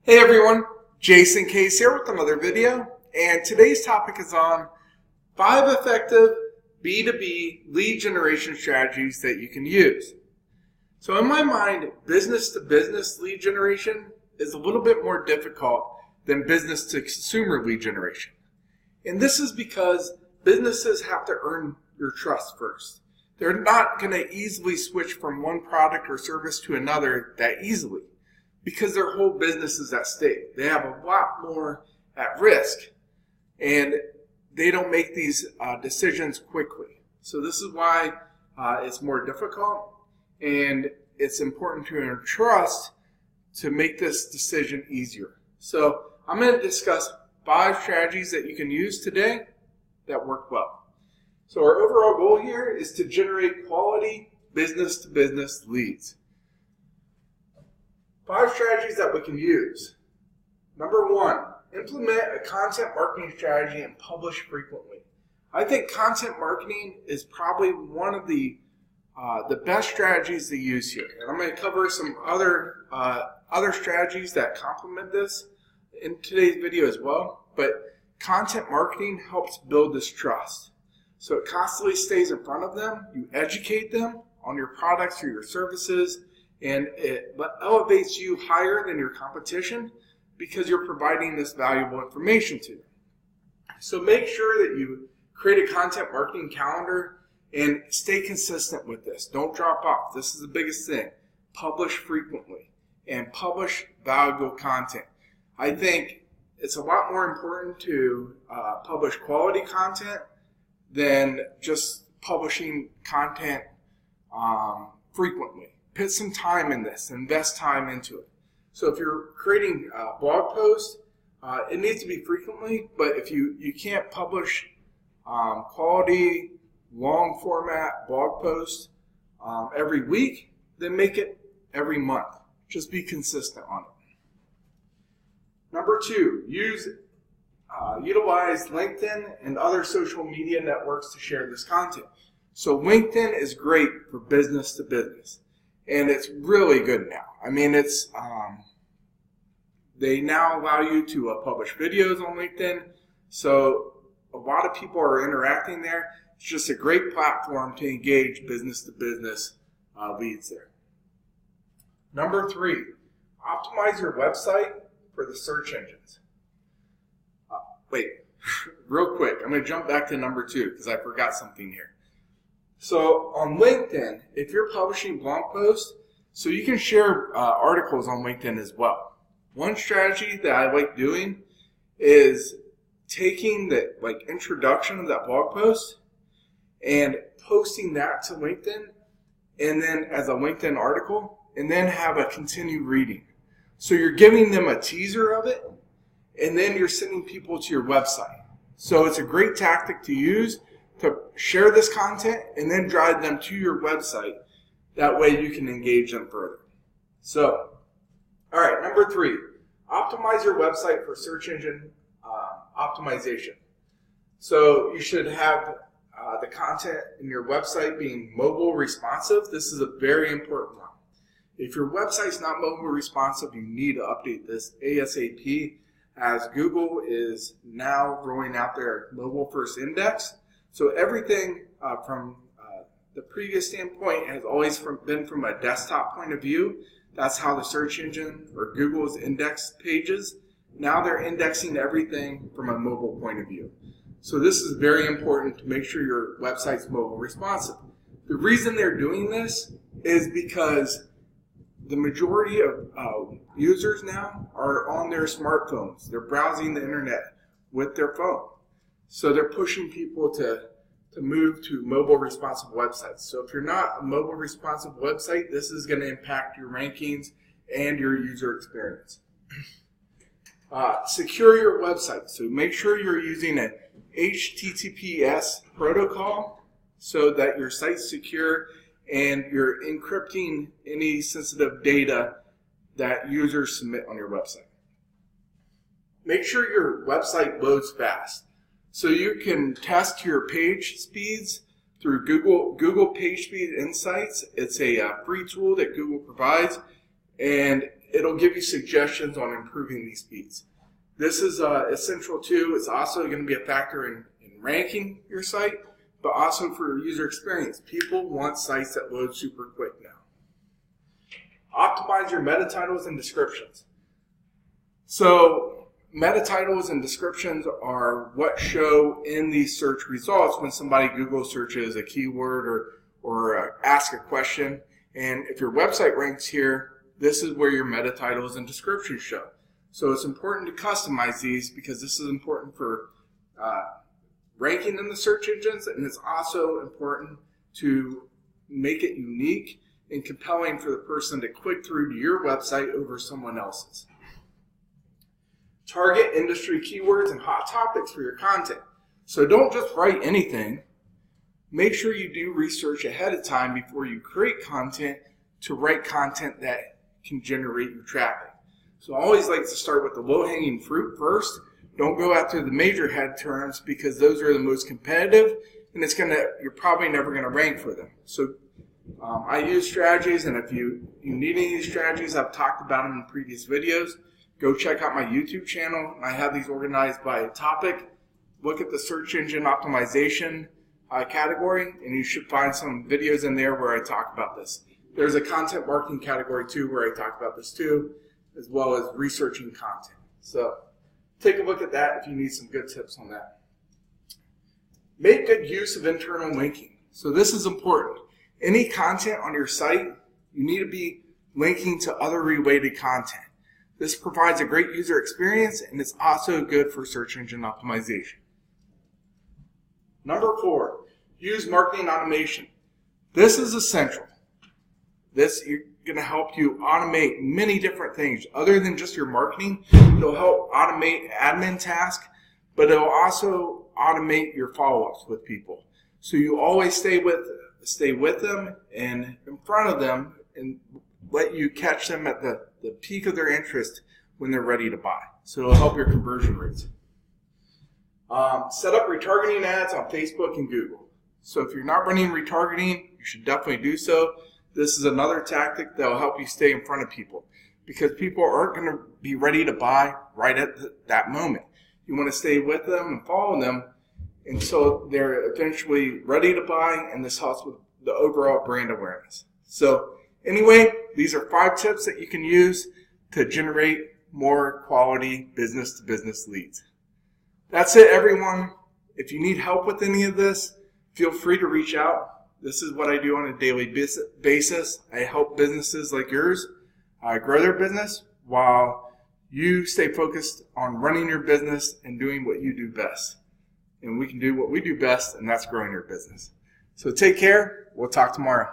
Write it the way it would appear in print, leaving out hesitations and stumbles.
Hey everyone, Jason Case here with another video, and today's topic is on 5 effective B2B lead generation strategies that you can use. So in my mind, business-to-business lead generation is a little bit more difficult than business-to-consumer lead generation. And this is because businesses have to earn your trust first. They're not going to easily switch from one product or service to another that easily, because their whole business is at stake. They have a lot more at risk, and they don't make these decisions quickly. So this is why it's more difficult, and it's important to earn trust to make this decision easier. So I'm going to discuss 5 strategies that you can use today that work well. So our overall goal here is to generate quality business-to-business leads. 5 strategies that we can use. Number 1, implement a content marketing strategy and publish frequently. I think content marketing is probably one of the best strategies to use here. And I'm going to cover some other strategies that complement this in today's video as well. But content marketing helps build this trust. So it constantly stays in front of them. You educate them on your products or your services, and it elevates you higher than your competition because you're providing this valuable information to them. So make sure that you create a content marketing calendar and stay consistent with this. Don't drop off. This is the biggest thing. Publish frequently and publish valuable content. I think it's a lot more important to publish quality content than just publishing content frequently. Put some time in this, invest time into it. So if you're creating blog posts, it needs to be frequently, but if you can't publish quality, long format blog posts every week, then make it every month. Just be consistent on it. Number 2, utilize LinkedIn and other social media networks to share this content. So LinkedIn is great for business to business. And it's really good now. I mean, they now allow you to publish videos on LinkedIn. So a lot of people are interacting there. It's just a great platform to engage business-to-business leads there. Number 3, optimize your website for the search engines. Real quick, I'm going to jump back to number 2 because I forgot something here. So on LinkedIn, if you're publishing blog posts, so you can share articles on LinkedIn as well. One strategy that I like doing is taking the introduction of that blog post and posting that to LinkedIn, and then as a LinkedIn article, and then have a continued reading. So you're giving them a teaser of it, and then you're sending people to your website. So it's a great tactic to use to share this content and then drive them to your website. That way you can engage them further. So, all right, number 3, optimize your website for search engine optimization. So you should have the content in your website being mobile responsive. This is a very important one. If your website's not mobile responsive, you need to update this ASAP, as Google is now rolling out their mobile first index. So everything from the previous standpoint has always been from a desktop point of view. That's how the search engine or Google's index pages. Now they're indexing everything from a mobile point of view. So this is very important to make sure your website's mobile responsive. The reason they're doing this is because the majority of users now are on their smartphones. They're browsing the internet with their phone. So they're pushing people to move to mobile responsive websites. So if you're not a mobile responsive website, this is going to impact your rankings and your user experience. Secure your website. So make sure you're using an HTTPS protocol so that your site's secure and you're encrypting any sensitive data that users submit on your website. Make sure your website loads fast. So you can test your page speeds through Google PageSpeed Insights. It's a free tool that Google provides, and it'll give you suggestions on improving these speeds. This is essential too. It's also going to be a factor in ranking your site, but also for your user experience. People want sites that load super quick now. Optimize your meta titles and descriptions. So meta titles and descriptions are what show in these search results when somebody Google searches a keyword or asks a question. And if your website ranks here, this is where your meta titles and descriptions show. So it's important to customize these because this is important for ranking in the search engines, and it's also important to make it unique and compelling for the person to click through to your website over someone else's. Target industry keywords and hot topics for your content. So don't just write anything. Make sure you do research ahead of time before you create content to write content that can generate your traffic. So I always like to start with the low-hanging fruit first. Don't go after the major head terms because those are the most competitive, and you're probably never going to rank for them. So I use strategies, and if you need any of these strategies, I've talked about them in previous videos. Go check out my YouTube channel. I have these organized by topic. Look at the search engine optimization category, and you should find some videos in there where I talk about this. There's a content marketing category too where I talk about this too, as well as researching content. So take a look at that if you need some good tips on that. Make good use of internal linking. So this is important. Any content on your site, you need to be linking to other related content. This provides a great user experience, and it's also good for search engine optimization. Number 4, use marketing automation. This is essential. This is going to help you automate many different things. Other than just your marketing, it'll help automate admin tasks, but it'll also automate your follow-ups with people. So you always stay with them and in front of them and let you catch them at the peak of their interest when they're ready to buy. So it'll help your conversion rates. Set up retargeting ads on Facebook and Google. So if you're not running retargeting, you should definitely do so. This is another tactic that will help you stay in front of people because people aren't going to be ready to buy right at that moment. You want to stay with them and follow them until they're eventually ready to buy, and this helps with the overall brand awareness. So anyway, these are 5 tips that you can use to generate more quality business-to-business leads. That's it, everyone. If you need help with any of this, feel free to reach out. This is what I do on a daily basis. I help businesses like yours grow their business while you stay focused on running your business and doing what you do best. And we can do what we do best, and that's growing your business. So take care. We'll talk tomorrow.